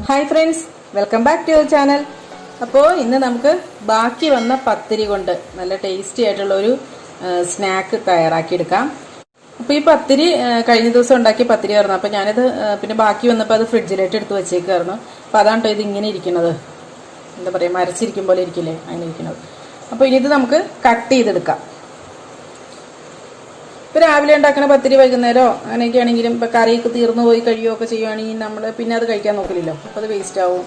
Hi friends, welcome back to your channel. അപ്പോൾ ഇന്ന് നമുക്ക് ബാക്കി വന്ന പത്തിരി കൊണ്ട് നല്ല ടേസ്റ്റി ആയിട്ടുള്ള ഒരു സ്നാക്ക് തയ്യാറാക്കിയെടുക്കാം. അപ്പോൾ ഈ പത്തിരി കഴിഞ്ഞ ദിവസം ഉണ്ടാക്കിയ പത്തിരി ആയിരുന്നു. അപ്പോൾ ഞാനിത് പിന്നെ ബാക്കി വന്നപ്പോൾ അത് ഫ്രിഡ്ജിലേക്ക് എടുത്ത് വെച്ചേക്കായിരുന്നു. അപ്പോൾ അതാണ് കേട്ടോ ഇത് ഇങ്ങനെ ഇരിക്കുന്നത്. എന്താ പറയുക, മരച്ചിരിക്കും പോലെ ഇരിക്കില്ലേ, അങ്ങനെ ഇരിക്കുന്നത്. അപ്പോൾ ഇനി ഇത് നമുക്ക് കട്ട് ചെയ്തെടുക്കാം. ഇപ്പോൾ രാവിലെ ഉണ്ടാക്കുന്ന പത്തിരി വൈകുന്നേരമോ അങ്ങനെയൊക്കെ ആണെങ്കിലും ഇപ്പോൾ കറിയൊക്കെ തീർന്നു പോയി കഴിയുകയൊക്കെ ചെയ്യുകയാണെങ്കിൽ നമ്മൾ പിന്നെ അത് കഴിക്കാൻ നോക്കില്ലല്ലോ. അപ്പോൾ അത് വേസ്റ്റ് ആവും.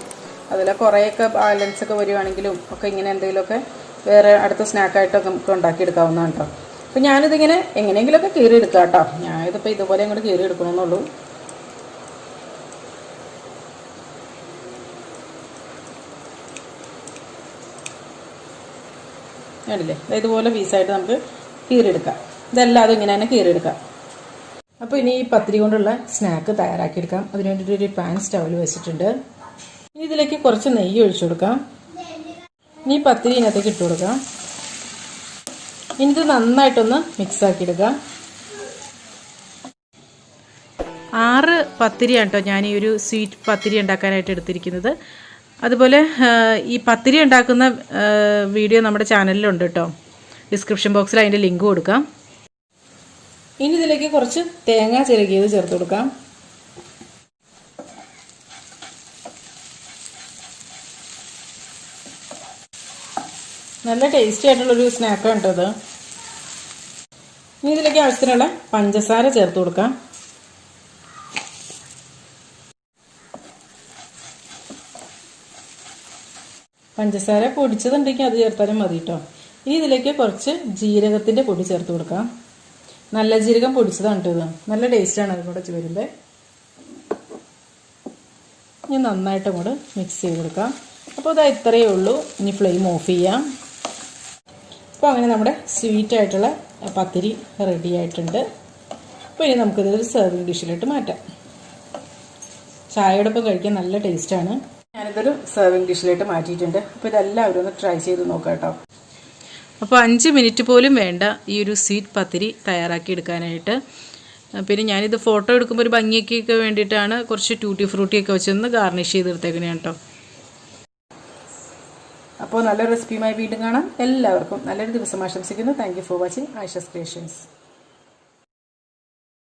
അതിൽ കുറേയൊക്കെ ബാലൻസ് ഒക്കെ വരുവാണെങ്കിലും ഒക്കെ ഇങ്ങനെ എന്തെങ്കിലുമൊക്കെ വേറെ അടുത്ത സ്നാക്കായിട്ടൊക്കെ നമുക്ക് ഉണ്ടാക്കിയെടുക്കാവുന്നതാണ് കേട്ടോ. അപ്പോൾ ഞാനിതിങ്ങനെ എങ്ങനെയെങ്കിലുമൊക്കെ കീറിയെടുക്കാം കേട്ടോ. ഞാനിതിപ്പോൾ ഇതുപോലെ അങ്ങോട്ട് കീറിയെടുക്കണമെന്നുള്ളൂ. കണ്ടില്ലേ, ഇതുപോലെ പീസായിട്ട് നമുക്ക് കീറിയെടുക്കാം. ഇതെല്ലാം ഇങ്ങനെ തന്നെ കീറിയെടുക്കാം. അപ്പോൾ ഇനി ഈ പത്തിരി കൊണ്ടുള്ള സ്നാക്ക് തയ്യാറാക്കിയെടുക്കാം. അതിന് വേണ്ടിയിട്ട് ഒരു പാൻ സ്റ്റൗവിൽ വെച്ചിട്ടുണ്ട്. ഇനി ഇതിലേക്ക് കുറച്ച് നെയ്യ് ഒഴിച്ചു കൊടുക്കാം. ഇനി പത്തിരി ഇതിനകത്തേക്ക് ഇട്ട് കൊടുക്കാം. ഇനി ഇത് നന്നായിട്ടൊന്ന് മിക്സ് ആക്കിയെടുക്കാം. 6 പത്തിരിയാണ് കേട്ടോ ഞാൻ ഈ ഒരു സ്വീറ്റ് പത്തിരി ഉണ്ടാക്കാനായിട്ട് എടുത്തിരിക്കുന്നത്. അതുപോലെ ഈ പത്തിരി ഉണ്ടാക്കുന്ന വീഡിയോ നമ്മുടെ ചാനലിലുണ്ട് കേട്ടോ. ഡിസ്ക്രിപ്ഷൻ ബോക്സിൽ അതിൻ്റെ ലിങ്ക് കൊടുക്കാം. ഇനി ഇതിലേക്ക് കുറച്ച് തേങ്ങ ചിരകിയത് ചേർത്ത് കൊടുക്കാം. നല്ല ടേസ്റ്റി ആയിട്ടുള്ളൊരു സ്നാക്കാണ് കേട്ടോ ഇത്. ഇനി ഇതിലേക്ക് ആവശ്യത്തിനുള്ള പഞ്ചസാര ചേർത്ത് കൊടുക്കാം. പഞ്ചസാര പൊടിച്ചതുണ്ടെങ്കിൽ അത് ചേർത്താലും മതി കേട്ടോ. ഇനി ഇതിലേക്ക് കുറച്ച് ജീരകത്തിൻ്റെ പൊടി ചേർത്ത് കൊടുക്കാം. നല്ല ജീരകം പൊടിച്ചതാണ് കേട്ടോ ഇത്. നല്ല ടേസ്റ്റാണ് അതും കൂടെ വരുമ്പോൾ. ഇനി നന്നായിട്ട് അങ്ങോട്ട് മിക്സ് ചെയ്ത് കൊടുക്കാം. അപ്പോൾ അത് ഇത്രയേ ഉള്ളൂ. ഇനി ഫ്ലെയിം ഓഫ് ചെയ്യാം. അപ്പോൾ അങ്ങനെ നമ്മുടെ സ്വീറ്റ് ആയിട്ടുള്ള പത്തിരി റെഡി ആയിട്ടുണ്ട്. അപ്പോൾ ഇനി നമുക്കിതൊരു സെർവിങ് ഡിഷിലോട്ട് മാറ്റാം. ചായയോടൊപ്പം കഴിക്കാൻ നല്ല ടേസ്റ്റാണ്. ഞാനിതൊരു സെർവിങ് ഡിഷിലോട്ട് മാറ്റിയിട്ടുണ്ട്. അപ്പോൾ ഇതെല്ലാവരും ഒന്ന് ട്രൈ ചെയ്ത് നോക്കാം കേട്ടോ. അപ്പോൾ 5 മിനിറ്റ് പോലും വേണ്ട ഈ ഒരു സ്വീറ്റ് പത്തിരി തയ്യാറാക്കി എടുക്കാനായിട്ട്. പിന്നെ ഞാനിത് ഫോട്ടോ എടുക്കുമ്പോൾ ഒരു ഭംഗിയൊക്കെ വേണ്ടിയിട്ടാണ് കുറച്ച് ട്യൂട്ടി ഫ്രൂട്ടിയൊക്കെ വെച്ചൊന്ന് ഗാർണിഷ് ചെയ്തെടുത്തേക്കണേ കേട്ടോ. അപ്പോൾ നല്ല റെസിപ്പിയുമായി വീണ്ടും കാണാം. എല്ലാവർക്കും നല്ലൊരു ദിവസം ആശംസിക്കുന്നു. Thank you for watching Ayisha's creations.